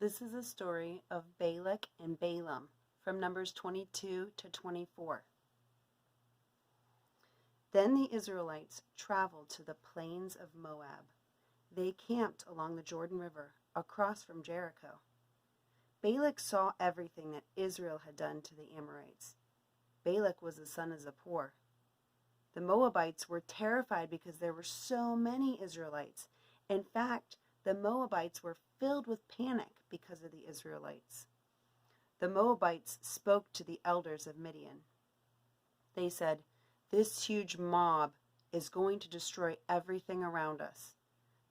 This is a story of Balak and Balaam from Numbers 22 to 24. Then the Israelites traveled to the plains of Moab. They camped along the Jordan River, across from Jericho. Balak saw everything that Israel had done to the Amorites. Balak was the son of Zippor. The Moabites were terrified because there were so many Israelites. In fact, the Moabites were filled with panic because of the Israelites. The Moabites spoke to the elders of Midian. They said, "This huge mob is going to destroy everything around us.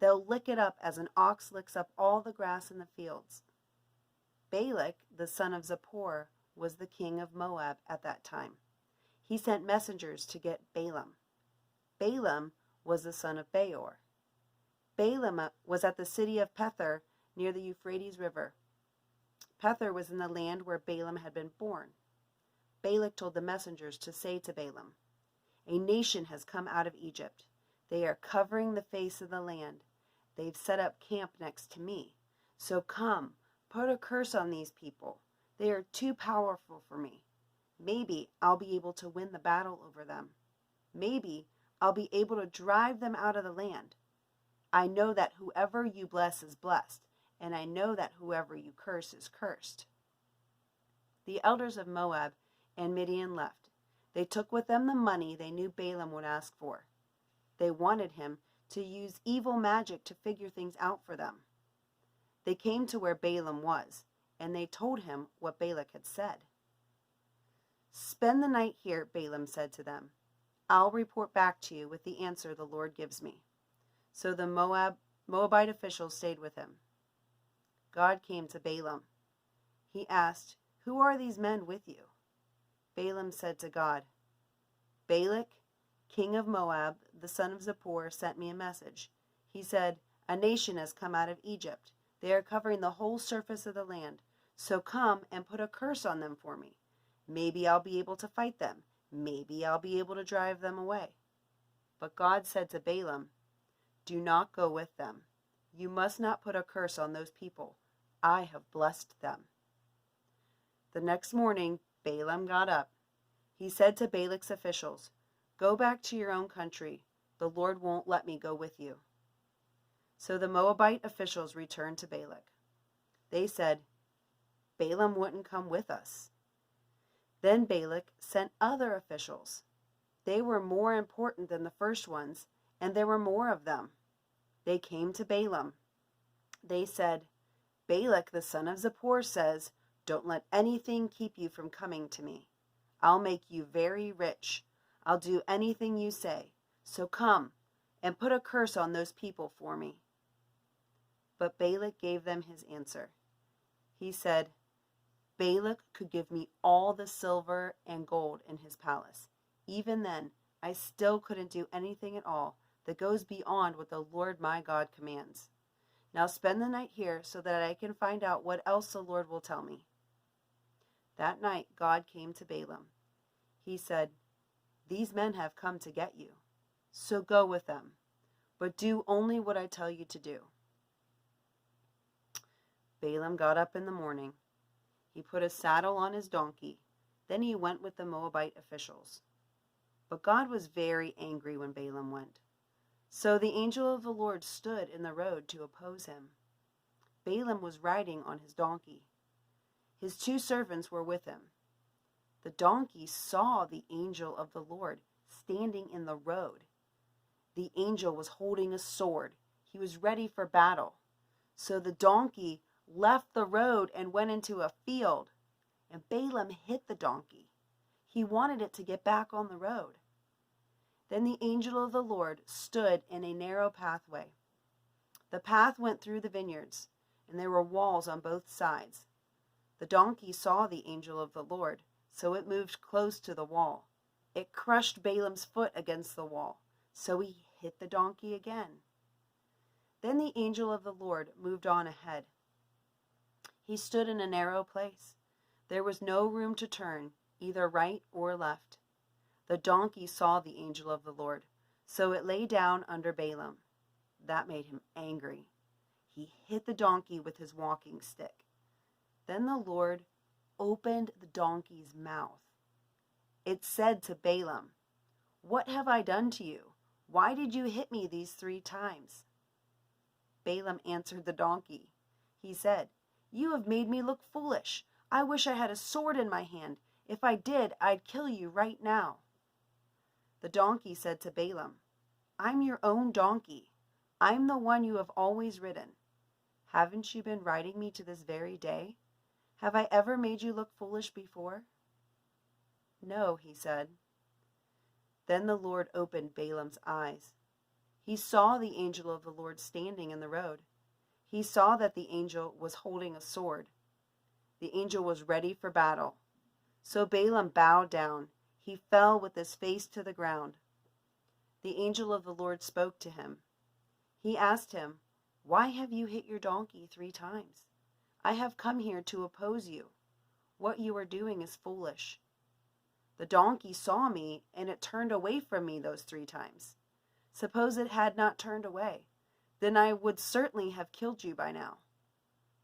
They'll lick it up as an ox licks up all the grass in the fields." Balak, the son of Zippor, was the king of Moab at that time. He sent messengers to get Balaam. Balaam was the son of Beor. Balaam was at the city of Pethor near the Euphrates River. Pethor was in the land where Balaam had been born. Balak told the messengers to say to Balaam, "A nation has come out of Egypt. They are covering the face of the land. They've set up camp next to me. So come, put a curse on these people. They are too powerful for me. Maybe I'll be able to win the battle over them. Maybe I'll be able to drive them out of the land. I know that whoever you bless is blessed, and I know that whoever you curse is cursed." The elders of Moab and Midian left. They took with them the money they knew Balaam would ask for. They wanted him to use evil magic to figure things out for them. They came to where Balaam was, and they told him what Balak had said. "Spend the night here," Balaam said to them. "I'll report back to you with the answer the Lord gives me." So the Moabite officials stayed with him. God came to Balaam. He asked, "Who are these men with you?" Balaam said to God, "Balak, king of Moab, the son of Zippor, sent me a message. He said, 'A nation has come out of Egypt. They are covering the whole surface of the land. So come and put a curse on them for me. Maybe I'll be able to fight them. Maybe I'll be able to drive them away." But God said to Balaam, "Do not go with them. You must not put a curse on those people. I have blessed them." The next morning, Balaam got up. He said to Balak's officials, "Go back to your own country. The Lord won't let me go with you." So the Moabite officials returned to Balak. They said, "Balaam wouldn't come with us." Then Balak sent other officials. They were more important than the first ones, and there were more of them. They came to Balaam. They said, "Balak, the son of Zippor, says, 'Don't let anything keep you from coming to me. I'll make you very rich. I'll do anything you say. So come and put a curse on those people for me.'" But Balak gave them his answer. He said, "Balak could give me all the silver and gold in his palace. Even then, I still couldn't do anything at all that goes beyond what the Lord my God commands. Now spend the night here so that I can find out what else the Lord will tell me." That night God came to Balaam. He said, "These men have come to get you. So go with them, but do only what I tell you to do." Balaam got up in the morning. He put a saddle on his donkey. Then he went with the Moabite officials. But God was very angry when Balaam went. So the angel of the Lord stood in the road to oppose him. Balaam was riding on his donkey. His two servants were with him. The donkey saw the angel of the Lord standing in the road. The angel was holding a sword. He was ready for battle. So the donkey left the road and went into a field, and Balaam hit the donkey. He wanted it to get back on the road. Then the angel of the Lord stood in a narrow pathway. The path went through the vineyards, and there were walls on both sides. The donkey saw the angel of the Lord, so it moved close to the wall. It crushed Balaam's foot against the wall, so he hit the donkey again. Then the angel of the Lord moved on ahead. He stood in a narrow place. There was no room to turn, either right or left. The donkey saw the angel of the Lord, so it lay down under Balaam. That made him angry. He hit the donkey with his walking stick. Then the Lord opened the donkey's mouth. It said to Balaam, "What have I done to you? Why did you hit me these 3 times?" Balaam answered the donkey. He said, "You have made me look foolish. I wish I had a sword in my hand. If I did, I'd kill you right now." The donkey said to Balaam, "I'm your own donkey. I'm the one you have always ridden. Haven't you been riding me to this very day? Have I ever made you look foolish before?" "No," he said. Then the Lord opened Balaam's eyes. He saw the angel of the Lord standing in the road. He saw that the angel was holding a sword. The angel was ready for battle. So Balaam bowed down. He fell with his face to the ground. The angel of the Lord spoke to him. He asked him, "Why have you hit your donkey 3 times? I have come here to oppose you. What you are doing is foolish. The donkey saw me, and it turned away from me those 3 times. Suppose it had not turned away, then I would certainly have killed you by now.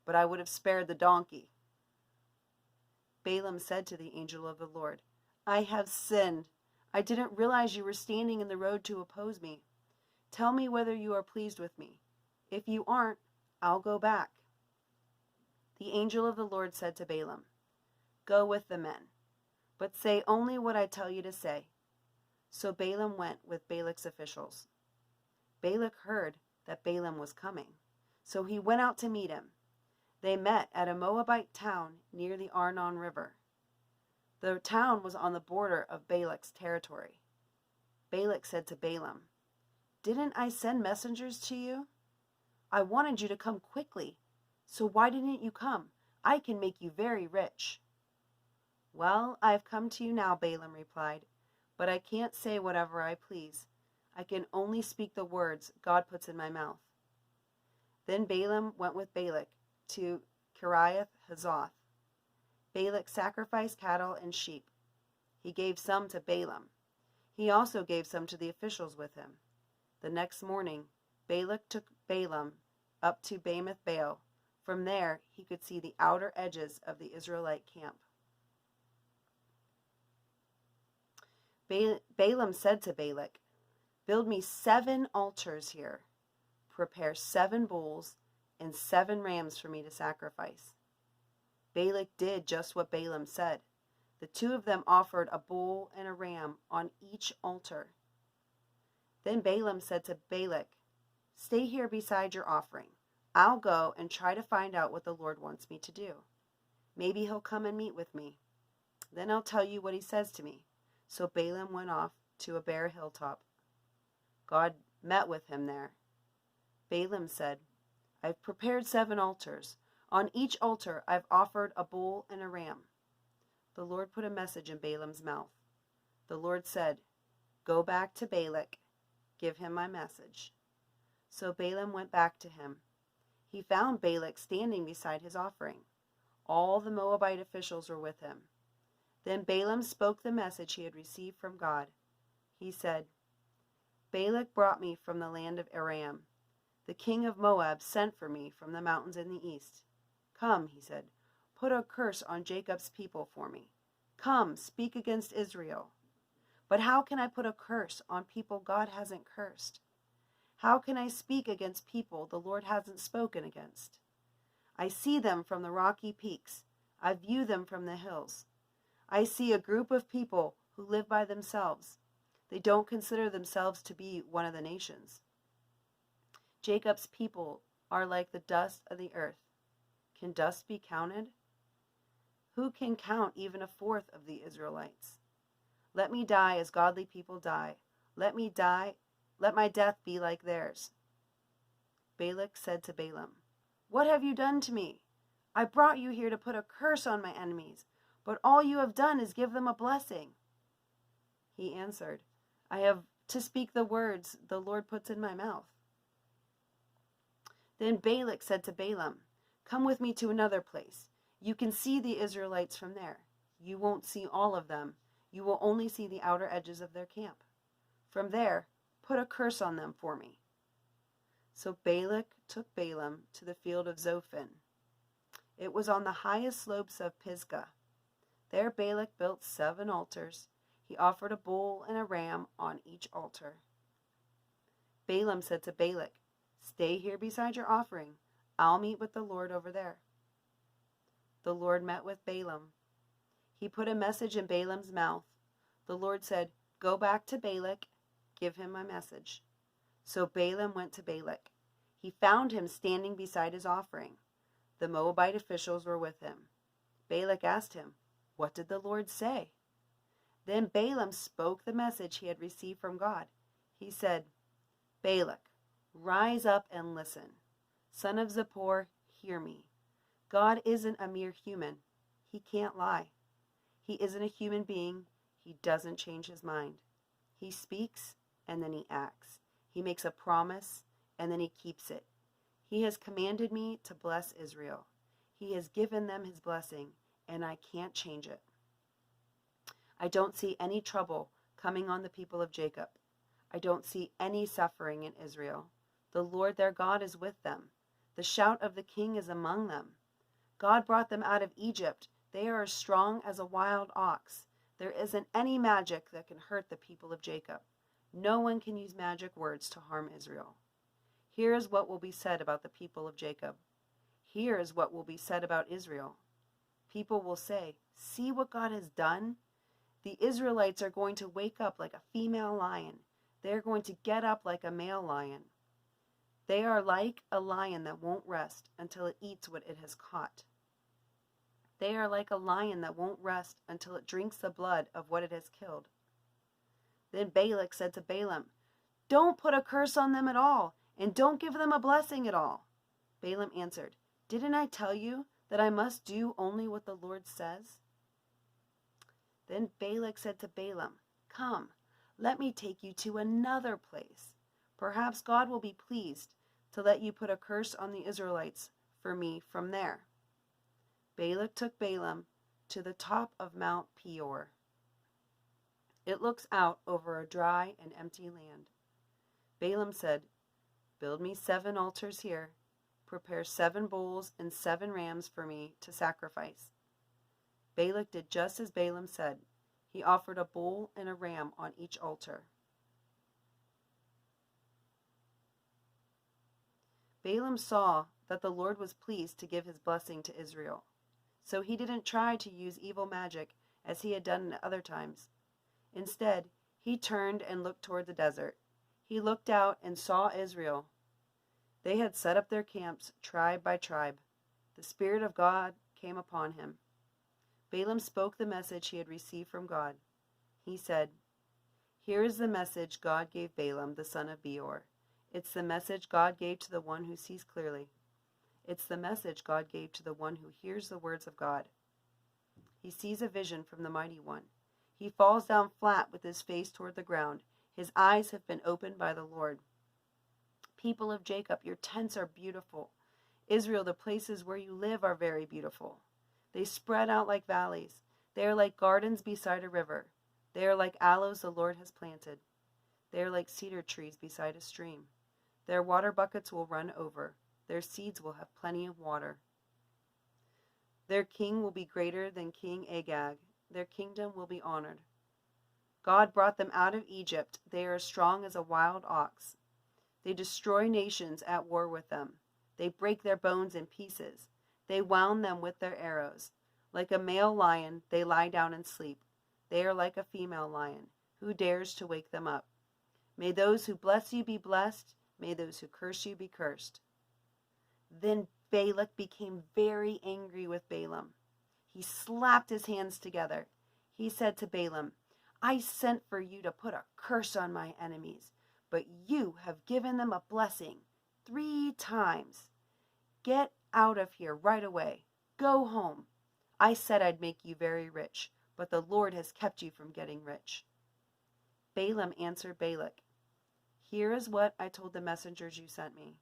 But I would have spared the donkey." Balaam said to the angel of the Lord, "I have sinned. I didn't realize you were standing in the road to oppose me. Tell me whether you are pleased with me. If you aren't, I'll go back." The angel of the Lord said to Balaam, "Go with the men, but say only what I tell you to say." So Balaam went with Balak's officials. Balak heard that Balaam was coming, so he went out to meet him. They met at a Moabite town near the Arnon River. The town was on the border of Balak's territory. Balak said to Balaam, "Didn't I send messengers to you? I wanted you to come quickly, so why didn't you come? I can make you very rich." "Well, I have come to you now," Balaam replied, "but I can't say whatever I please. I can only speak the words God puts in my mouth." Then Balaam went with Balak to Kiriath Huzoth. Balak sacrificed cattle and sheep. He gave some to Balaam. He also gave some to the officials with him. The next morning, Balak took Balaam up to Bamoth Baal. From there, he could see the outer edges of the Israelite camp. Balaam said to Balak, "Build me 7 altars here. Prepare 7 bulls and 7 rams for me to sacrifice." Balak did just what Balaam said. The 2 of them offered a bull and a ram on each altar. Then Balaam said to Balak, "Stay here beside your offering. I'll go and try to find out what the Lord wants me to do. Maybe he'll come and meet with me. Then I'll tell you what he says to me." So Balaam went off to a bare hilltop. God met with him there. Balaam said, "I've prepared 7 altars. On each altar I've offered a bull and a ram." The Lord put a message in Balaam's mouth. The Lord said, "Go back to Balak. Give him my message." So Balaam went back to him. He found Balak standing beside his offering. All the Moabite officials were with him. Then Balaam spoke the message he had received from God. He said, "Balak brought me from the land of Aram. The king of Moab sent for me from the mountains in the east. Come," he said, "put a curse on Jacob's people for me. Come, speak against Israel." "But how can I put a curse on people God hasn't cursed? How can I speak against people the Lord hasn't spoken against? I see them from the rocky peaks. I view them from the hills. I see a group of people who live by themselves. They don't consider themselves to be one of the nations. Jacob's people are like the dust of the earth. Can dust be counted? Who can count even 1/4 of the Israelites? Let me die as godly people die. Let my death be like theirs." Balak said to Balaam, "What have you done to me? I brought you here to put a curse on my enemies, but all you have done is give them a blessing." He answered, "I have to speak the words the Lord puts in my mouth." Then Balak said to Balaam, "Come with me to another place. You can see the Israelites from there. You won't see all of them. You will only see the outer edges of their camp. From there, put a curse on them for me." So Balak took Balaam to the field of Zophim. It was on the highest slopes of Pisgah. There Balak built 7 altars. He offered a bull and a ram on each altar. Balaam said to Balak, "Stay here beside your offering. I'll meet with the Lord over there." The Lord met with Balaam. He put a message in Balaam's mouth. The Lord said, "Go back to Balak. Give him my message." So Balaam went to Balak. He found him standing beside his offering. The Moabite officials were with him. Balak asked him, "What did the Lord say?" Then Balaam spoke the message he had received from God. He said, "Balak, rise up and listen. Son of Zippor, hear me. God isn't a mere human. He can't lie. He isn't a human being. He doesn't change his mind. He speaks and then he acts. He makes a promise and then he keeps it. He has commanded me to bless Israel. He has given them his blessing, and I can't change it. I don't see any trouble coming on the people of Jacob. I don't see any suffering in Israel. The Lord their God is with them. The shout of the king is among them. God brought them out of Egypt. They are as strong as a wild ox. There isn't any magic that can hurt the people of Jacob. No one can use magic words to harm Israel. Here is what will be said about the people of Jacob. Here is what will be said about Israel. People will say, 'See what God has done?' The Israelites are going to wake up like a female lion. They are going to get up like a male lion. They are like a lion that won't rest until it eats what it has caught. They are like a lion that won't rest until it drinks the blood of what it has killed." Then Balak said to Balaam, "Don't put a curse on them at all, and don't give them a blessing at all." Balaam answered, "Didn't I tell you that I must do only what the Lord says?" Then Balak said to Balaam, "Come, let me take you to another place. Perhaps God will be pleased to let you put a curse on the Israelites for me from there." Balak took Balaam to the top of Mount Peor. It looks out over a dry and empty land. Balaam said, "Build me 7 altars here. Prepare 7 bulls and 7 rams for me to sacrifice." Balak did just as Balaam said. He offered a bull and a ram on each altar. Balaam saw that the Lord was pleased to give his blessing to Israel, so he didn't try to use evil magic as he had done at other times. Instead, he turned and looked toward the desert. He looked out and saw Israel. They had set up their camps, tribe by tribe. The Spirit of God came upon him. Balaam spoke the message he had received from God. He said, "Here is the message God gave Balaam, the son of Beor. It's the message God gave to the one who sees clearly. It's the message God gave to the one who hears the words of God. He sees a vision from the Mighty One. He falls down flat with his face toward the ground. His eyes have been opened by the Lord. People of Jacob, your tents are beautiful. Israel, the places where you live are very beautiful. They spread out like valleys. They are like gardens beside a river. They are like aloes the Lord has planted. They are like cedar trees beside a stream. Their water buckets will run over. Their seeds will have plenty of water. Their king will be greater than King Agag. Their kingdom will be honored. God brought them out of Egypt. They are as strong as a wild ox. They destroy nations at war with them. They break their bones in pieces. They wound them with their arrows. Like a male lion, they lie down and sleep. They are like a female lion. Who dares to wake them up? May those who bless you be blessed. May those who curse you be cursed." Then Balak became very angry with Balaam. He slapped his hands together. He said to Balaam, "I sent for you to put a curse on my enemies, but you have given them a blessing 3 times. Get out of here right away. Go home. I said I'd make you very rich, but the Lord has kept you from getting rich." Balaam answered Balak, "Here is what I told the messengers you sent me.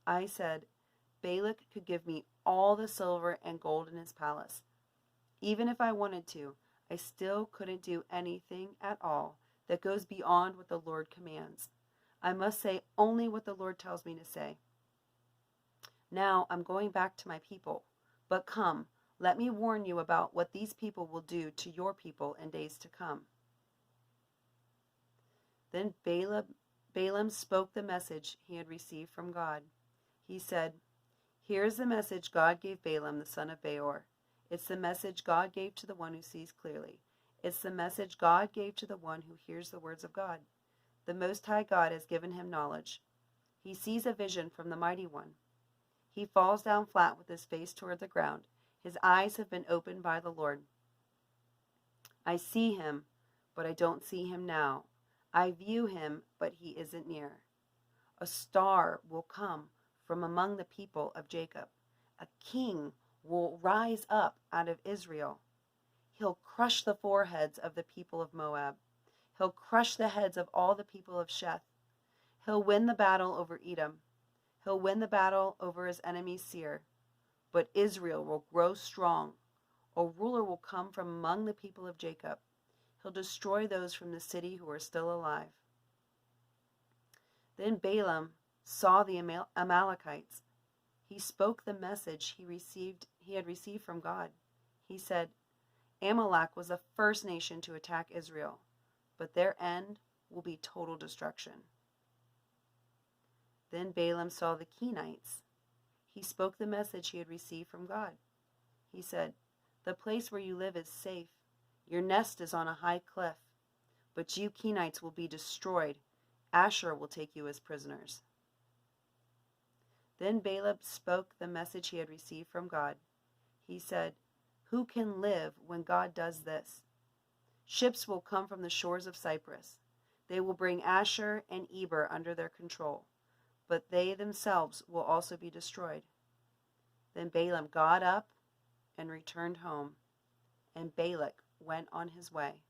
I said, Balak could give me all the silver and gold in his palace. Even if I wanted to, I still couldn't do anything at all that goes beyond what the Lord commands. I must say only what the Lord tells me to say. Now I'm going back to my people. But come, let me warn you about what these people will do to your people in days to come." Then Balaam spoke the message he had received from God. He said, "Here's the message God gave Balaam, the son of Beor. It's the message God gave to the one who sees clearly. It's the message God gave to the one who hears the words of God. The Most High God has given him knowledge. He sees a vision from the Mighty One. He falls down flat with his face toward the ground. His eyes have been opened by the Lord. I see him, but I don't see him now. I view him, but he isn't near. A star will come from among the people of Jacob. A king will rise up out of Israel. He'll crush the foreheads of the people of Moab. He'll crush the heads of all the people of Sheth. He'll win the battle over Edom. He'll win the battle over his enemy Seir. But Israel will grow strong. A ruler will come from among the people of Jacob. He'll destroy those from the city who are still alive." Then Balaam saw the Amalekites. He spoke the message he had received from God. He said, "Amalek was the first nation to attack Israel, but their end will be total destruction." Then Balaam saw the Kenites. He spoke the message he had received from God. He said, "The place where you live is safe. Your nest is on a high cliff. But you Kenites will be destroyed. Asher will take you as prisoners." Then Balaam spoke the message he had received from God. He said, "Who can live when God does this? Ships will come from the shores of Cyprus. They will bring Asher and Eber under their control, but they themselves will also be destroyed." Then Balaam got up and returned home, and Balak went on his way.